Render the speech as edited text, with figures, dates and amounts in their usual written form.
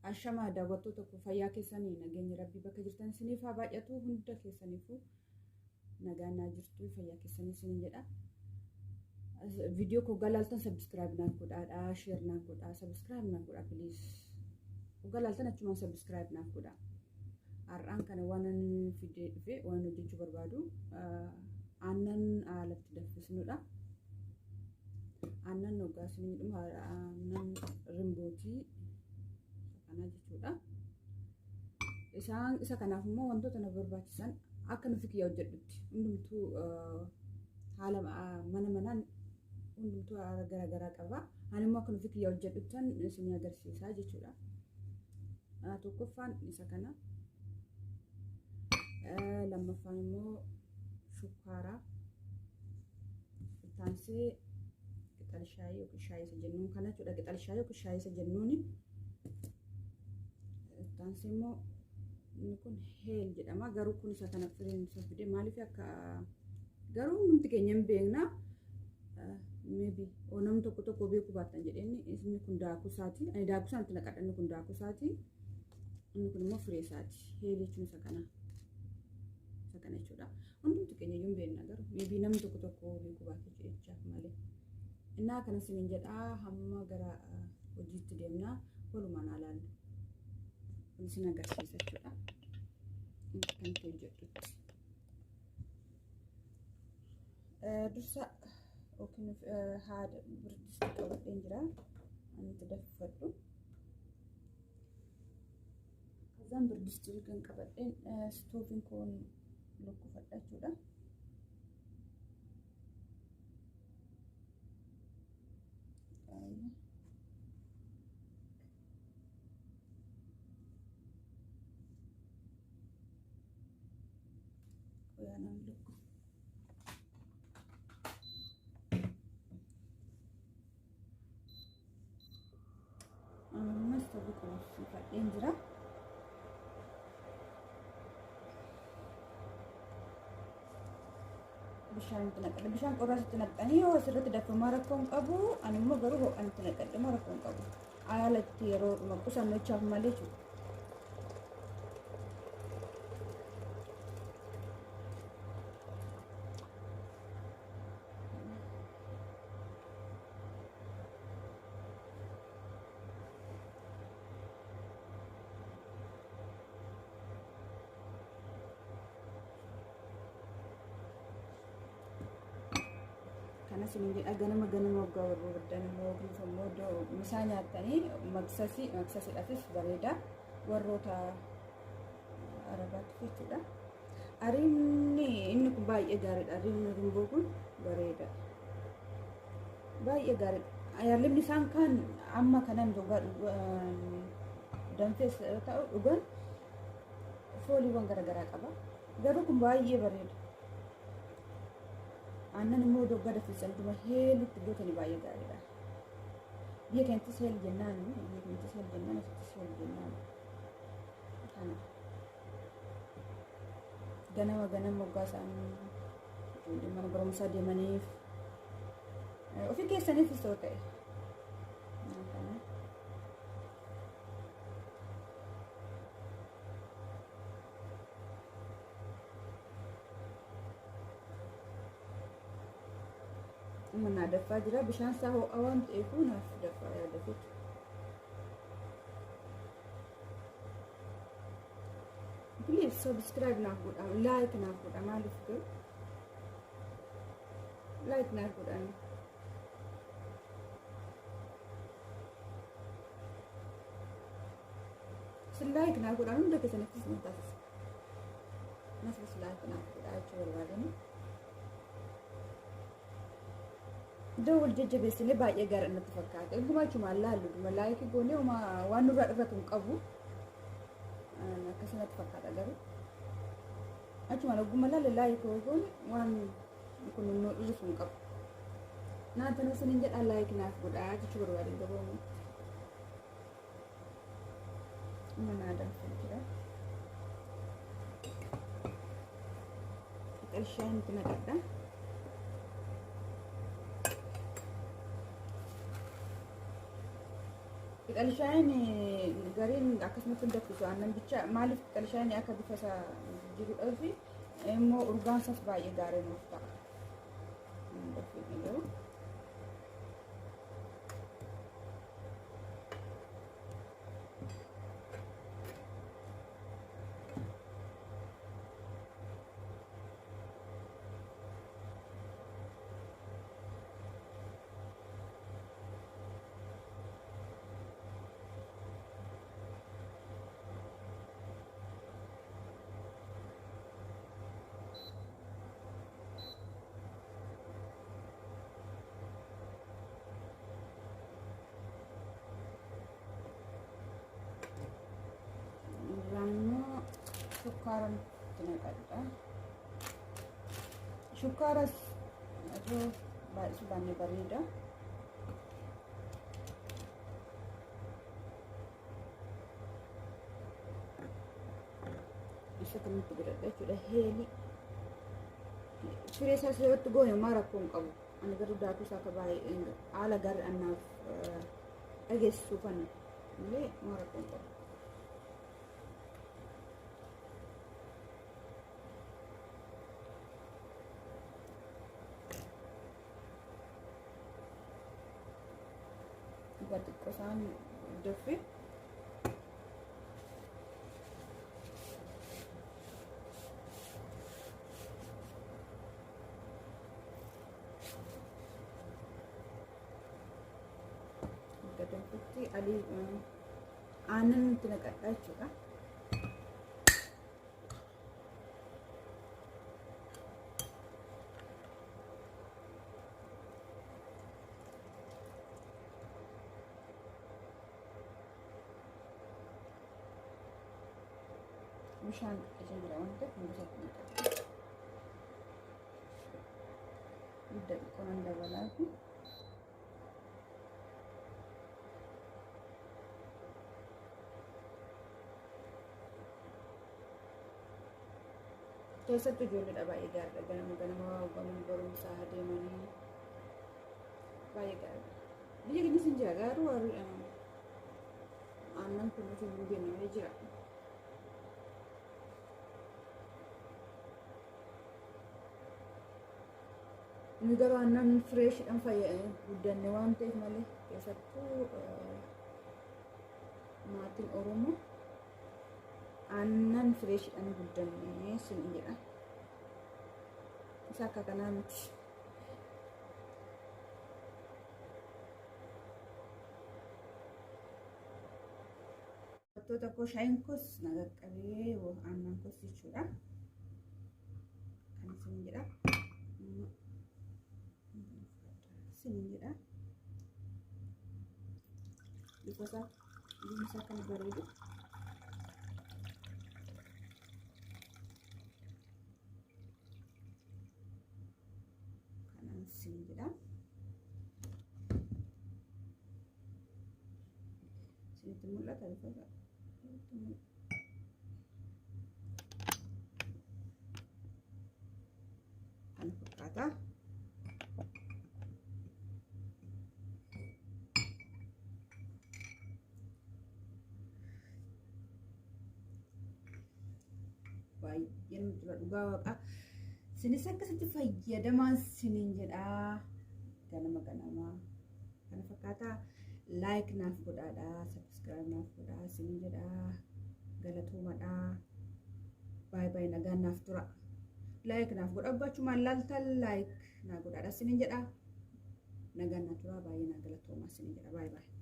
Ashamaa daawwattoota koo fayyaa keessanii nageenya rabbii bakka jirtan isiniif haa baay'atu hunda keessaniifuu nagaan naa jirtu fayyaa keessanii isiniin jedha. Viidiyoo koo galaaltan subscribe naan godhaa share naan godhaa subscribe naan godhaa please. Galaaltan achumaan subscribe naan godhaa. Har'aan kana waan fidee dhufe waan hojjechuu barbaadu aannan haalatti danfisnudha. Aannan hoggaa isinii dhuma aannan rimbootii kana jechuudha. Isa kanaaf immoo wantoota na barbaachisan akka nuuf kiyyaa hojjedhutti hundumtuu haala manaan hundumtuu garaa qaba. Ani immoo akka nuuf kiyyaa hojjedhuttan isin agarsiisaa jechuudha. Tokkoffaan isa kana. Lammaffaan immoo shukkaara. Taansee qixxal shaayii yookiin shaayii isa jennuun kana jechuudha. Qixxal shaayii yookiin shaayii isa jennuuni. Taansee immoo inni kun heel jedhama. Garuu kun isa kana fidee maaliif akka garuu hundumti keenya hin beekna. Maybe namni tokko beeku baattan jedheenni inni kun daakuu isaati. Ani daakuu isaatti naqadha inni kun daakuu isaati. Inni kun immoo firee isaati. Heel jechuun isa kana. Isa kana jechuudha. Hundumti keenya hin beekna garuu maybe namni tokko beeku baattan jechaaf malee. Innaa kana isiniin jedhaa hamma gara hojiitti deemna walumaan ilaallu. Isin agarsiisa jechuudha. Kan hojjedhutti. Dursa yookiin haada birdistii qabadheen jira. Ani itti danfifadhu. Kazaan birdistii kan qabadheen stooviin kun lukkufadha jechuudha. Koyaanan lukku. Amma stoovii kunuunfadheen jira. Bishaan qorraasitti naqxanii yoo asirratti daffamaa rakkoo hin qabu. Ani immoo garuu ho'aan itti naqadhamaa rakkoo hin qabu. Haala itti yeroo qusannochaaf malee jechuudha. Kana sinin jedha ganama waggaa warrooddan yookiin immoo misaa nyaatanii maqsasiidhaafis bareeda warroota arabaatti jechuudha. Ariinni inni kun baay'ee gaariidha. Ariinni rimboo kun bareeda. Baay'ee gaariidha. Ayyaanni isaan kan amma kanan danfees ta'u dhugan fooliiwwan garaagaraa qaba. Garuu kun baay'ee bareeda. Aannan immoo dogga danfisan dhuma heelitti gootanii baay'ee gaariidha. Biyya keenyattis heel jennaan asittis heel jennaan. Kana ganama waggaa isaanii ijoollee mana barumsaa deemaniif ofii keessaniifis yoo ta'e. Mana daffaa jira bishaan isaa ho'aa waan ta'eef naaf daffaa yaadateetu. Please subscribe naaf godhaa, like naaf godhaa maaliif garuu like naaf godhaa. Isin like naaf godhaa hunda keessaniifis ni taasisa. Nasbas like naaf godhaa jechuu barbaadani. Dawul jajjabeessinee baay'ee gaariidha natti fakkaata. Eegumachuma laallu laayikii goonee waan nurraa dhufatu hin qabu. Akkasumatti fakkaata garuu. Achuma ogummaa laalle laayikii goone waan kun nu dhiisu hin qabu. Naantana isiniin jedhaa laayikii naaf godhaa jechuu barbaadeen gabaabumatti. Mana danfaa jira. Qixxal itti naqadha. Qixalshaayeen gariin akkasumatti hin danfisu aannan bicha maaliif qixalshaayeen akka bifa isaa jirudhaa fi immoo urgaan isaas baay'ee gaarii nuuf ta'a. Sukkaara tinaqadha. Sukkaaras atoo baay'isuu baannee bareeda. Isa kanatti godhadha jechuudha. Heeli firee isaas irratti gooye maa rakkoo hin qabu. Ani garuu daakuu isaa akka baay'ee haala gaarii annaaf dhageessisuufan illee maa rakkoo hin qabu. Kosan daffe gadamfutti ali aannan itti naqadha jechuudha. Bishaan qicee jira waan ta'eef hundisatti naqadha. Hidda xiqqoon dabalaa fi keessattuu ijoolleedha baay'ee gaariidha. Ganama waggoonni barumsaa adeemanii baay'ee gaariidha. Biyya keenyas hin jira garuu aannan kun nuti hin beekne jira. Ini garuu aannan fireeshidhaan guddanne waan ta'eef malee keessattuu maatiin Oromoo aannan fireeshidhaan guddanne sin jedha. Isa akka kanaa miti. Wantoota koo shaayiin koos naqaqqabee aannan koos jechuudha. Kan sin jedha. Sinjira bisa kan bareedu kanan sinjira sinitti mul'ata bifa kan fakkaata. Baay'een dura dhugaa waaqa sinis akkasitti fayyadamaan siniin jedha. Ganama kana fakkaata. Like naaf godhaadha, subscribe naaf godhaa siniin jedha. Galatoomadha. Bye nagaan naaf tura. Like naaf godha abbachumaan laaltan like naa godhaadha siniin jedha. Nagaan naaf tura baay'ee naa galatooma siniin jedha. Bye.